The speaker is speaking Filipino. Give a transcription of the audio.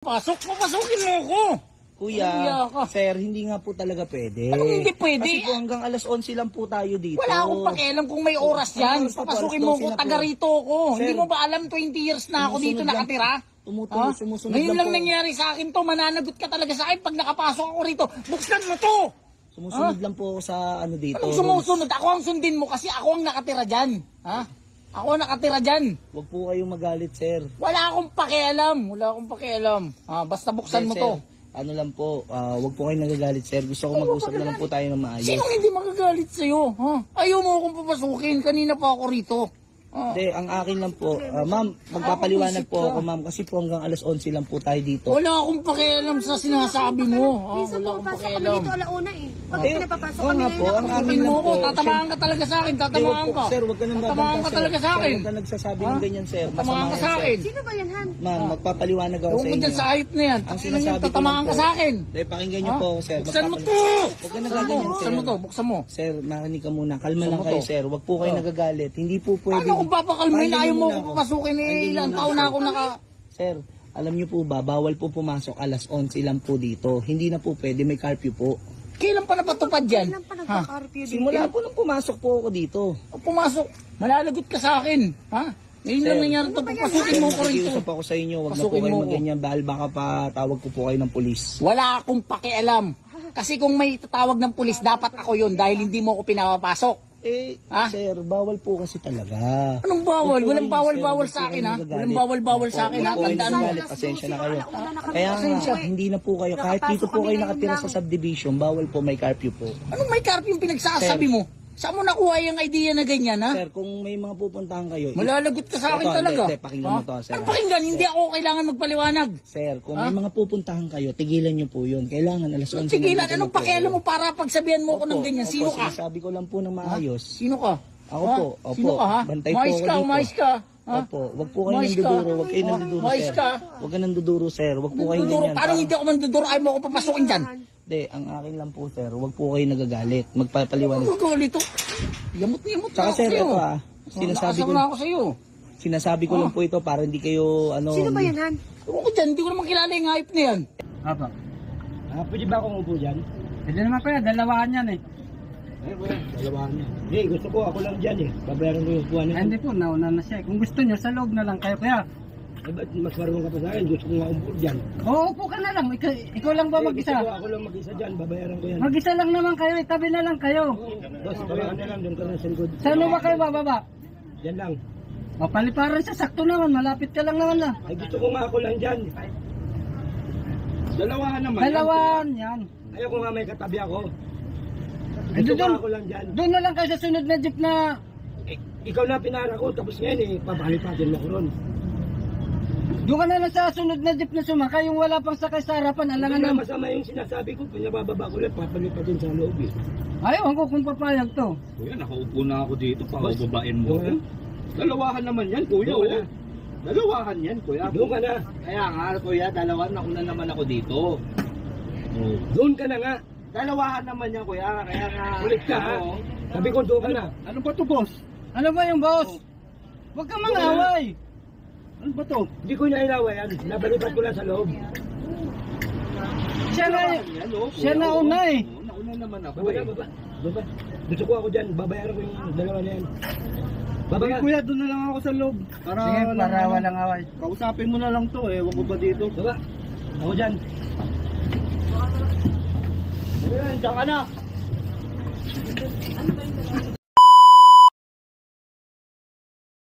Papasukin mo ako. Kuya, sir, hindi nga po talaga pwede. Anong hindi pwede? Kasi po hanggang alas 11 lang po tayo dito. Wala akong pakialam kung may oras yan. Papasukin mo ako, taga rito ako. Hindi mo ba alam 20 years na ako dito nakatira? Sumusunod Ngayon lang po. nangyari sa akin to, mananagot ka talaga sa akin pag nakapasok ako rito. Buksan mo to! Sumusunod lang po ako sa ano dito. Anong sumusunod? Ako ang sundin mo kasi ako ang nakatira dyan. Ha? Ako ang nakatira dyan. Huwag po kayong magalit, sir. Wala akong pakialam. Wala akong pakialam. Basta buksan mo Sir, to. ano lang po, huwag po kayong nagagalit, sir. Gusto ko mag-usap na lang po tayo ng maayos. Sino hindi magagalit sa'yo? Ayaw mo akong papasukin. Kanina pa ako rito. Hindi, ang akin lang po, ma'am, magpapaliwanag po ako, ma'am, kasi po hanggang alas 11 lang po tayo dito. Wala akong pakialam sa sinasabi mo. Minsan Wala po, akong pasok kami pakialam. dito alauna eh. Pag pinapapasok oo kami nga po, ngayon, ang amin Sabihin lang mo po. ako, tatamaan ka talaga sa akin. Tatamaan ka. Sir, huwag ka nang Tatamaan babangka, ka talaga sa sir. akin. Huwag ka nagsasabi ng ganyan, sir. Tatamaan ka Masama sa yan, akin. sino ba yan, Han? Ma'am, magpapaliwanag ako Huwag sa mo inyo. dyan sa ayop na yan. Ang Tatamaan sinasabi ko tatamaan lang ka po. sa akin. Dahil pakinggan niyo po ako, sir. Buksan mo to! Huwag ka nagaganyan, sir. Buksan mo to, buksan mo. Sir, makinig ka muna. Kalma Buksan lang mo kayo, to. sir. Huwag po kayo nagagalit. Hindi po pwede. Ano kung papakalmain? Pakinggan Ayaw niyo mo muna ako papasukin eh. Pakinggan Ilang niyo taon muna na ako. ako naka... Sir, alam niyo po ba, bawal po pumasok alas 11 lang po dito. Hindi na po pwede, may curfew po. Kailan pa napatupad yan? Kailan pa nagka-curfew dito? Simula po nung pumasok po ako dito. Pumasok, malalagot ka sa akin. Ngayon lang nangyari ito. Papasukin mo ko rito. Nakikiusap ako sa inyo, wag na po Pasukin kayo mo ko. maganyan dahil baka pa tawag ko po kayo ng pulis. Wala akong pakialam. Kasi kung may tatawag ng pulis, dapat ako yun dahil hindi mo ako pinapapasok. Sir, bawal po kasi talaga. Anong bawal? Huwag po Walang kayo, bawal-bawal sir, sa akin, huwag po kayo Walang nagagalit. bawal-bawal sa akin, Huwag po kayo Tandaan mo. nagagalit, pasensya na kayo. Alauna na kami. Kaya Pasensya. nga, hindi na po kayo, kahit dito po kayo nakatira sa subdivision, bawal po, may curfew po. Anong may curfew yung pinagsasabi mo? Saan mo nakuha yung idea na ganyan, ha? Sir, kung may mga pupuntahan kayo, Malalagot ka sa akin Ito, talaga. hindi, pakinggan mo to, sir. Ang pakinggan, hindi ako kailangan magpaliwanag. sir, kung may mga pupuntahan kayo, tigilan nyo po yun. Kailangan alas 11. Sige lang, nandito anong na po pakialam kayo. mo para pagsabihan mo ako ng ganyan? Sino ka? Sabi ko lang po ng maayos. Sino ka? Ako Ha? po, opo. Sino ka, ha? Bantay po Mais ako ka, dito. mais ka. Ha? Opo, wag po kayo Mais ka. nanduduro, wag kayo nanduduro, Mais sir. ka. Wag ka nanduduro, sir. Wag po kayo Nanduduro, ganyan. paano hindi ako manduduro? Ayaw mo ako papasukin dyan. Hindi, ang akin lang po, sir. Wag po kayo nagagalit. Magpapaliwanag. Ano ko dito? Yamot na yamot na Tsaka, ako sir, sa'yo. ito sinasabi ko, Nakasama na ako sa'yo. sinasabi ko lang po ito para hindi kayo, ano. Sino ba yan, Han? Ewan ko dyan, hindi ko naman kilala yung hype na yan. Apa? Pwede ba akong upo dyan? Pwede naman kuya, dalawahan yan eh. Dalawahan niya. Hindi, gusto ko, ako lang dyan eh. Babayaran ko yung upuan Ay, hindi po, nauna na siya. Kung gusto nyo, sa loob na lang kayo kuya. Eh, ba't mas marunong ka pa sa akin? Gusto ko nga upo dyan. Oo, upo ka na lang. Ikaw lang ba mag-isa? Ako lang mag-isa dyan, babayaran ko yan. Mag-isa lang naman kayo, itabi na lang kayo. Boss, babayaran na lang, doon ka na sa likod. Saan ba kayo bababa? Yan lang. O, paliparan siya, sakto naman, malapit ka lang naman na. Ay, gusto ko nga ako lang dyan. Dalawahan naman. Dalawahan, yan. Ayaw ko nga may katabi ako. Ay, Gusto ko doon, ako lang dyan. doon na lang kayo sa sunod na jeep na... Ikaw na pinara ko, tapos ngayon eh, papalipatin mo ko ron. Doon ka na lang sa sunod na jeep na sumakay, yung wala pang sakay sa harapan, alangan Hindi na na... masama yung sinasabi ko, pinabababa ko lang, papalipatin sa loob eh. Ayaw ko kung papayag to. Kuya, nakaupo na ako dito, pababain mo. Doon ka? Dalawahan naman yan, kuya. Doon ka na. Oh. Dalawahan yan, kuya. Doon ka na. Kaya nga, kuya, dalawahan ako na naman ako dito. Oh. Doon ka na nga. Dalawahan naman yan, kuya. Kaya nga... Ulit ka ha. Oo. Sabi ko, doon ka na. Ano ba to, boss? Ano ba yung boss? Huwag kang mang-away. Ano ba to? Hindi ko niya ilawa yan. Nabalipat ko lang sa loob. Siya na, Yan, oh, kuya, siya oh. nauna eh. Oo, nauna naman ako Baba, eh. baba. Baba. Gusto ko ako dyan. Babayaran ko yung dalawa na yan. Baba Sige, ka. kuya, doon na lang ako sa loob. Para Sige, para ano, walang away. Kausapin mo na lang to eh. Huwag mo ba dito? Baba. Ako dyan. Ayan, diyan ka na.